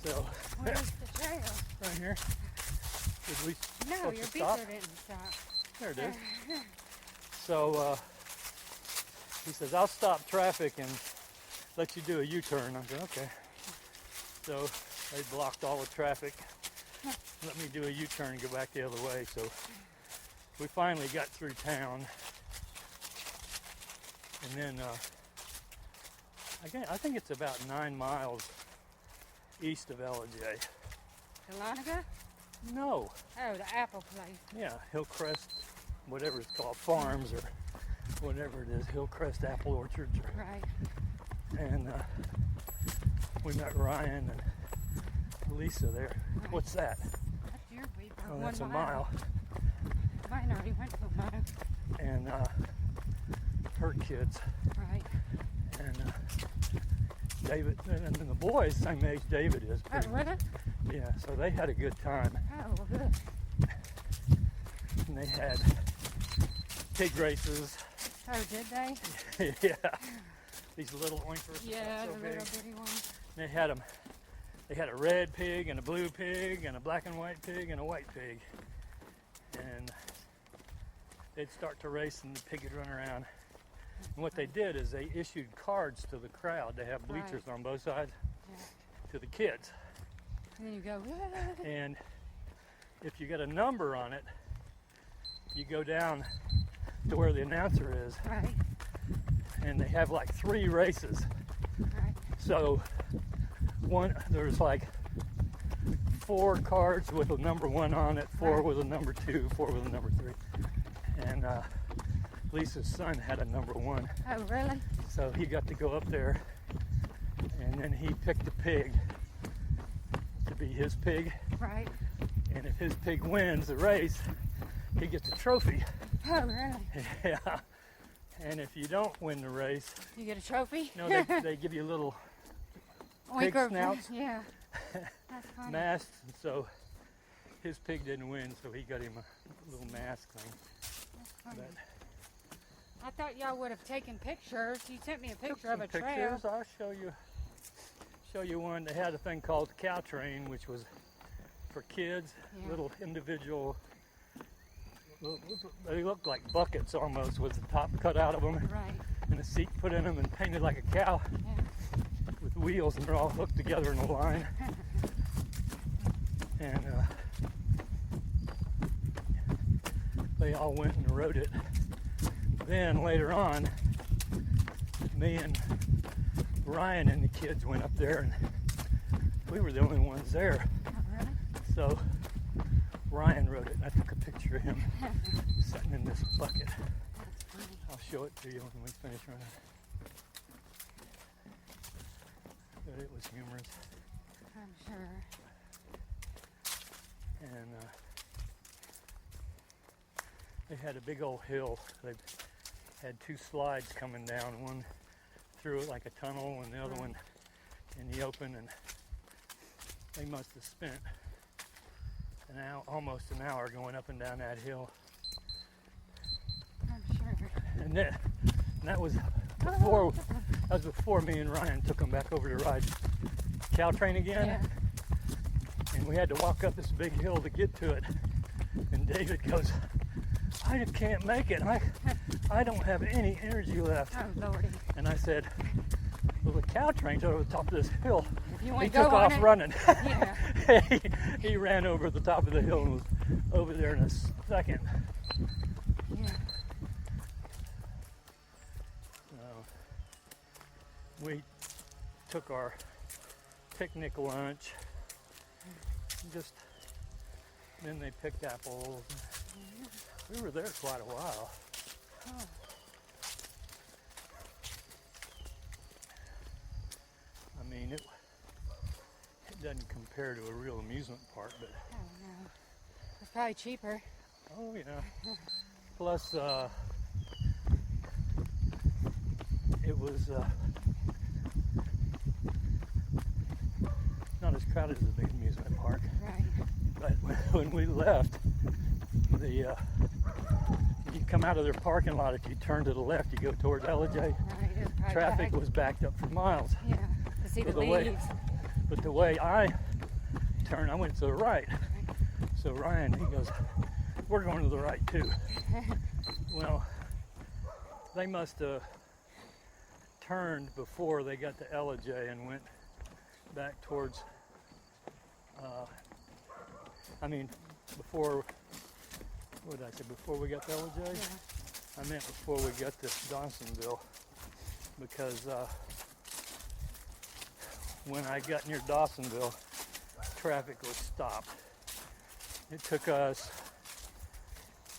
So, Where's the trail? right here. Did we No, supposed your to stop? beeper didn't stop. There it is. So he says, I'll stop traffic and let you do a U-turn. I said, okay. So they blocked all the traffic. Let me do a U-turn and go back the other way. So we finally got through town. And then again, I think it's about 9 miles east of LJ. Dahlonega? No. Oh, the apple place. Yeah, Hillcrest, whatever it's called, Farms or whatever it is, Hillcrest Apple Orchards. Right. And we met Ryan and Lisa there. Right. What's that? That's your beeper. Oh, 1 that's a mile. mile. Mine already went to a mile. And her kids. Right. And David, and the boys, same age David is. Oh, really? Yeah, so they had a good time. Oh, well, good. And they had pig races. Oh, did they? Yeah. These little oinkers. Yeah, so the big. little bitty ones. They had them. They had a red pig and a blue pig and a black and white pig and a white pig. And they'd start to race and the pig would run around. And what they did is they issued cards to the crowd. They have bleachers on both sides to the kids. And then you go, And if you get a number on it, you go down to where the announcer is. right, And they have like 3 races. right. So there's like 4 cards with a number 1 on it, 4 with a number 2, 4 with a number 3. And Lisa's son had a number 1. Oh, really? So he got to go up there and then he picked a pig to be his pig. Right. And if his pig wins the race, he gets a trophy. Oh, really? Yeah. And if you don't win the race, You get a trophy? no, they give you little pig Oinker. snouts. Yeah. That's funny. mask. So his pig didn't win, so he got him a little mask thing. That's funny. But I thought y'all would have taken pictures. You sent me a took picture of some a trail. pictures. I'll show you one. They had a thing called the cow train, which was for kids, Yeah. little individual. They looked like buckets almost, with the top cut out of them Right. and a seat put in them and painted like a cow Yeah. with wheels, and they're all hooked together in a line. And they all went and rode it. Then later on, me and Ryan and the kids went up there, and we were the only ones there. Oh, really? So Ryan rode it, and I took a picture of him sitting in this bucket. That's funny. I'll show it to you when we finish running. But it was humorous. I'm sure. And they had a big old hill. They had two slides coming down, one through it like a tunnel and the other one in the open, and they must have spent almost an hour going up and down that hill. I'm sure. And that was before me and Ryan took them back over to ride Caltrain again. Yeah. And we had to walk up this big hill to get to it. And David goes, I just can't make it. I don't have any energy left. Oh, Lordy. And I said, well, the Caltrain's over the top of this hill. If you want He to go took on off it, running. Yeah. he ran over the top of the hill and was over there in a second. Yeah. We took our picnic lunch. Then they picked apples. We were there quite a while. Oh. I mean, it doesn't compare to a real amusement park, but Oh, no. It's probably cheaper. oh yeah. Plus, it was not as crowded as a big amusement park. Right. But when we left, you come out of their parking lot. If you turn to the left, you go towards LJ. Right. It was probably Traffic back. was backed up for miles. Yeah. To see the leaves. But the way I turned, I went to the right. So Ryan, he goes, we're going to the right too. Well, they must have turned before they got to LJ and went back towards, before, what did I say, before we got to LJ? Yeah. I meant before we got to Dawsonville, because when I got near Dawsonville, traffic was stopped. It took us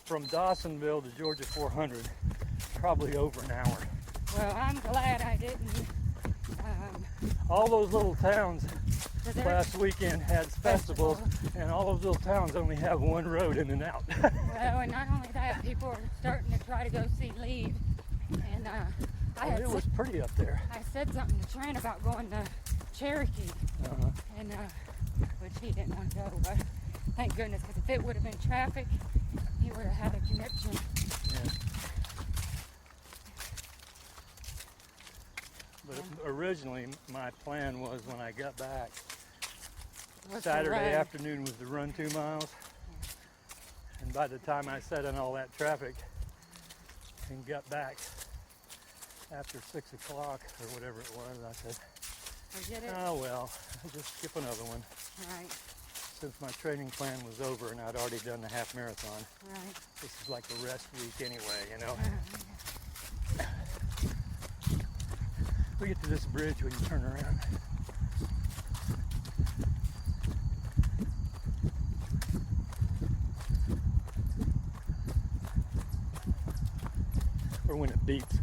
from Dawsonville to Georgia 400 probably over an hour. Well, I'm glad I didn't. All those little towns There- last weekend had festivals, and all those little towns only have one road in and out. Well, and not only that, people are starting to try to go see leaves. And It was pretty up there. I said something to Trent about going to Cherokee, and which he didn't want to go. But thank goodness, because if it would have been traffic, he would have had a connection. Yeah. But originally, my plan was when I got back, What's the Saturday run? afternoon was to run 2 miles. And by the time I sat in all that traffic and got back after 6 o'clock or whatever it was, I said, Forget it. oh well, I'll just skip another one. Right, Since my training plan was over and I'd already done the half marathon, right. this is like a rest week anyway, you know. We get to this bridge, we can turn around. Or when it beeps.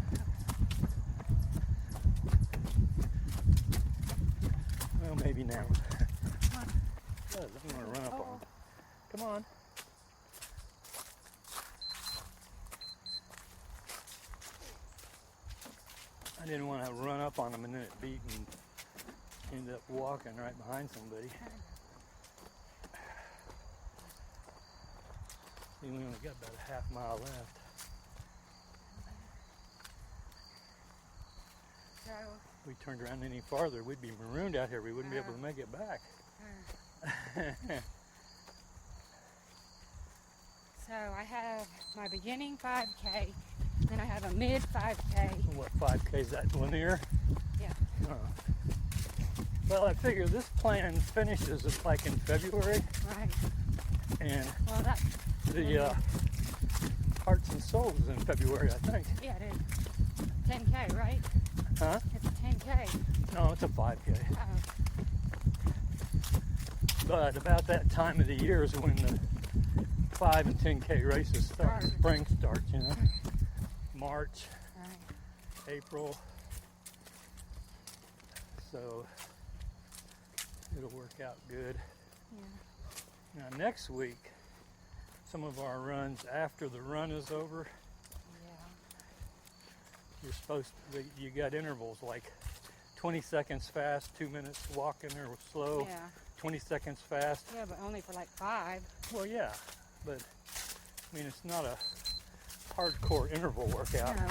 Well, maybe now. It does. I'm going to run up on him. Come on. I didn't want to run up on him and then it beat and end up walking right behind somebody. We only got about a half mile left. So, If we turned around any farther, we'd be marooned out here. We wouldn't be able to make it back. so I have my beginning 5K, then I have a mid 5K. What 5K is that? Linear? Yeah. Well, I figure this plan finishes like in February, Right. and Well, that. the Hearts and Souls is in February, I think. Yeah, it is. 10K, right? Huh? It's a 10K. No, it's a 5K. Oh, But about that time of the year is when the 5 and 10K races start. Start. Spring starts, you know. March, Right. April. So it'll work out good. Yeah. Now next week, some of our runs after the run is over, Yeah. you got intervals like 20 seconds fast, 2 minutes walking or slow, Yeah. 20 seconds fast. Yeah, but only for like 5. Well, yeah, but I mean, it's not a hardcore interval workout, No.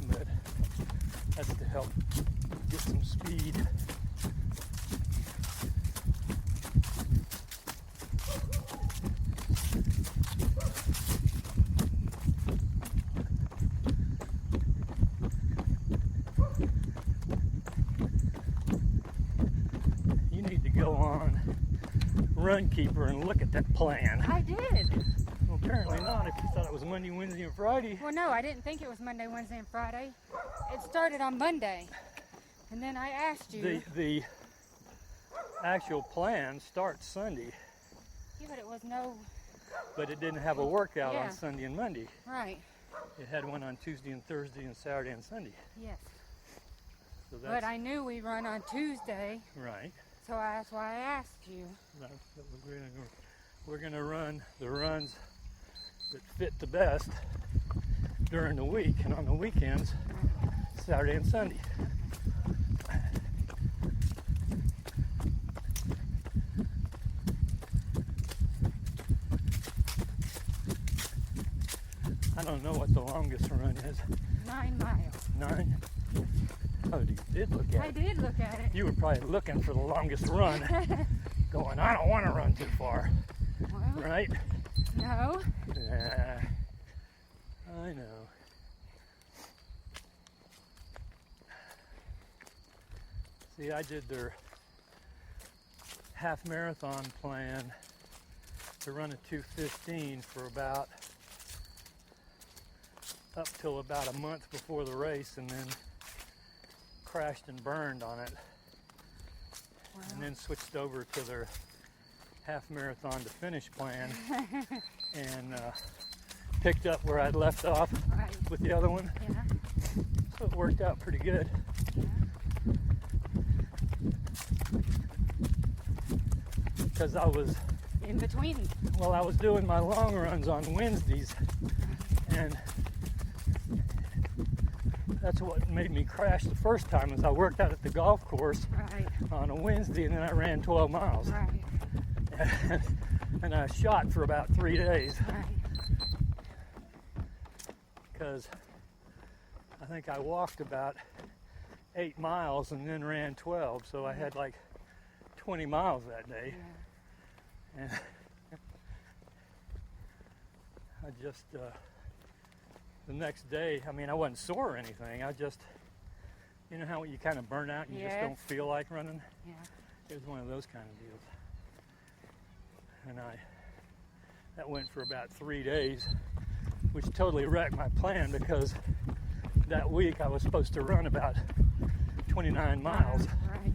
but that's to help get some speed. You need to go on Runkeeper and look at that plan. I did. Well, apparently not if you thought it was Monday, Wednesday, and Friday. Well, no, I didn't think it was Monday, Wednesday, and Friday. It started on Monday. And then I asked you. The actual plan starts Sunday, Yeah, but it was no. but it didn't have a workout Yeah. on Sunday and Monday. Right. It had one on Tuesday and Thursday and Saturday and Sunday. Yes. So But that's I knew we run on Tuesday, right. so that's why I asked you. We're gonna run the runs that fit the best during the week, and on the weekends, Saturday and Sunday. I don't know what the longest run is. 9 miles. 9? Oh, you did look at I it. did look at it. You were probably looking for the longest run, going, I don't want to run too far, Well, right? no. Yeah, I know. See, I did their half marathon plan to run a 2:15 for about up till about a month before the race, and then crashed and burned on it, and then switched over to their half marathon to finish plan and picked up where I'd left off Right. with the other one. Yeah. So it worked out pretty good. Because I was In between. doing my long runs on Wednesdays, and that's what made me crash the first time. Is I worked out at the golf course Right. on a Wednesday, and then I ran 12 miles, Right. and I shot for about 3 days Right. because I think I walked about 8 miles and then ran 12, so I had like 20 miles that day. And I just, the next day, I mean, I wasn't sore or anything. I just, you know how you kind of burn out and you just Yes. don't feel like running? Yeah. It was one of those kind of deals. And that went for about 3 days, which totally wrecked my plan because that week I was supposed to run about 29 miles. Right.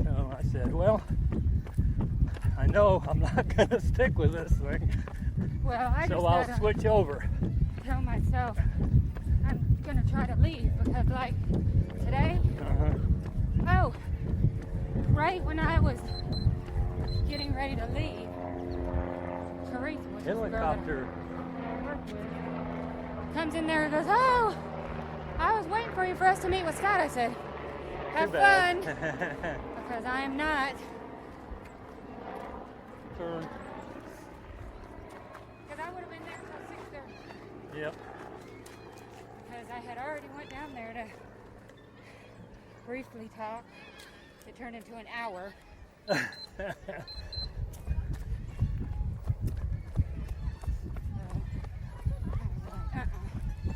So I said, well, I know I'm not going to stick with this thing, Well, I so just I'll gotta switch over. tell myself I'm gonna try to leave because, like, today, oh, right when I was getting ready to leave, Teresa, which is the girl that Helicopter. I work with, comes in there and goes, "Oh, I was waiting for you for us to meet with Scott." I said, "Have Too fun," bad. because I am not. Turn. Because I would have been there till 6:30. Yep. Because I had already went down there to briefly talk. It turned into an hour.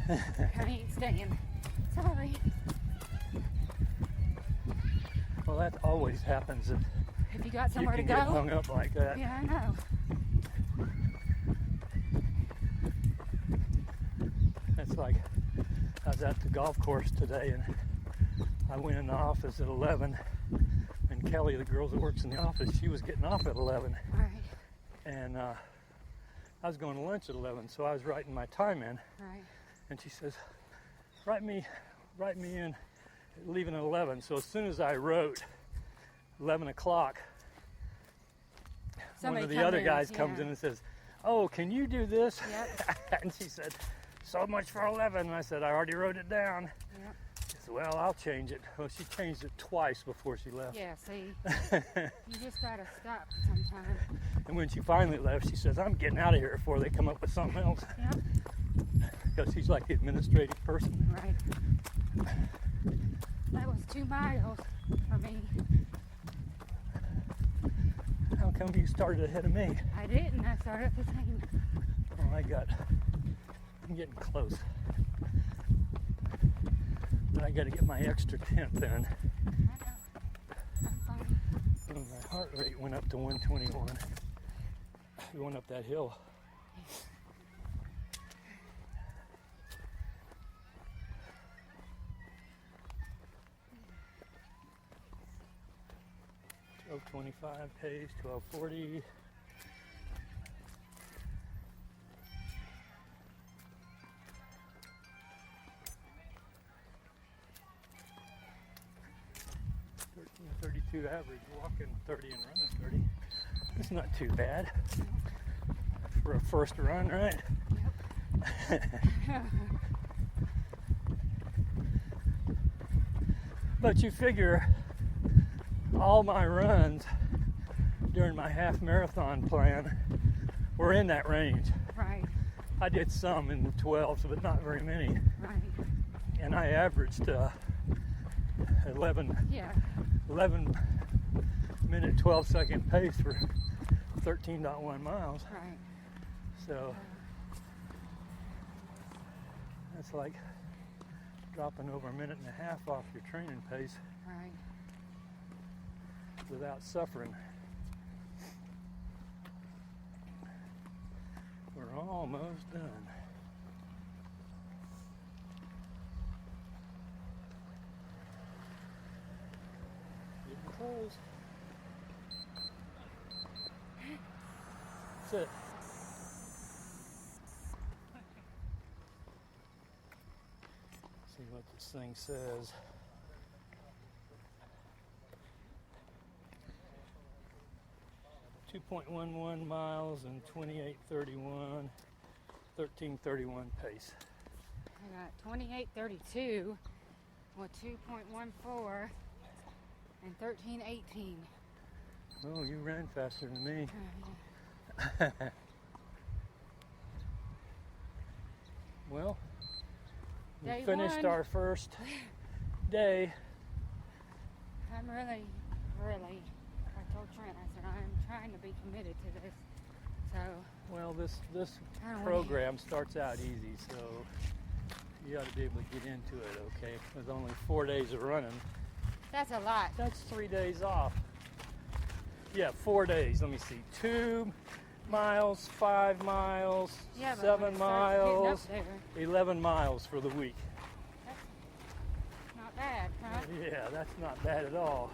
I ain't staying. Sorry. Well, that always happens if Have you got you somewhere to can go? get hung up like that. Yeah, I know. It's like I was at the golf course today, and I went in the office at 11 and and Kelly, the girl that works in the office, she was getting off at 11. Right. And I was going to lunch at 11, so I was writing my time in. Right. And she says, write me in, leaving at 11. So as soon as I wrote 11 o'clock, Somebody one of the other guys comes in and says, oh, can you do this? Yep. And she said, so much for 11. And I said, I already wrote it down. Yep. She said, well, I'll change it. Well, she changed it twice before she left. Yeah, see, you just gotta stop sometime. And when she finally left, she says, I'm getting out of here before they come up with something else. Yep. Because she's like the administrative person. Right. That was 2 miles for me. How come you started ahead of me? I didn't. I started at the same. Oh, I'm getting close. But I got to get my extra 10th in. I know. I'm fine. And my heart rate went up to 121. Going up that hill. .25 pace, 1240. .32 average, walking 30 and running 30. It's not too bad for a first run, right? Yep. But you figure all my runs during my half marathon plan were in that range. Right. I did some in the 12s, but not very many. Right. And I averaged 11 minute 12 second pace for 13.1 miles. Right. So that's like dropping over a minute and a half off your training pace Right. without suffering. We're almost done. Getting close. That's it. See what this thing says. .11 miles and 28:31, 13:31 pace. I got 28:32 with 2.14 and 13:18. Oh, you ran faster than me. Well, we Day finished one. our first day. I'm really, I told Trent, I said, I'm trying to be committed to this. So, Well, this I don't program starts out easy, so you ought to be able to get into it, okay? With only 4 days of running. that's a lot. That's 3 days off. Yeah, 4 days. Let me see. 2 miles, 5 miles, Yeah, but 7 when it starts getting miles, up there, 11 miles for the week. that's not bad, huh? Yeah, that's not bad at all.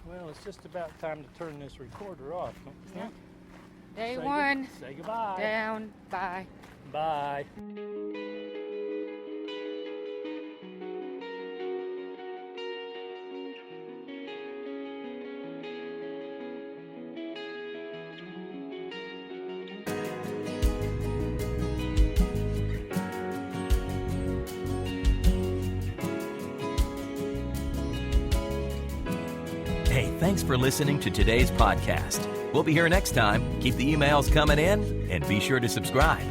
Well, it's just about time to turn this recorder off, don't you Yeah. think? Day Say one, say goodbye. down, bye. Bye. Hey, thanks for listening to today's podcast. We'll be here next time. Keep the emails coming in and be sure to subscribe.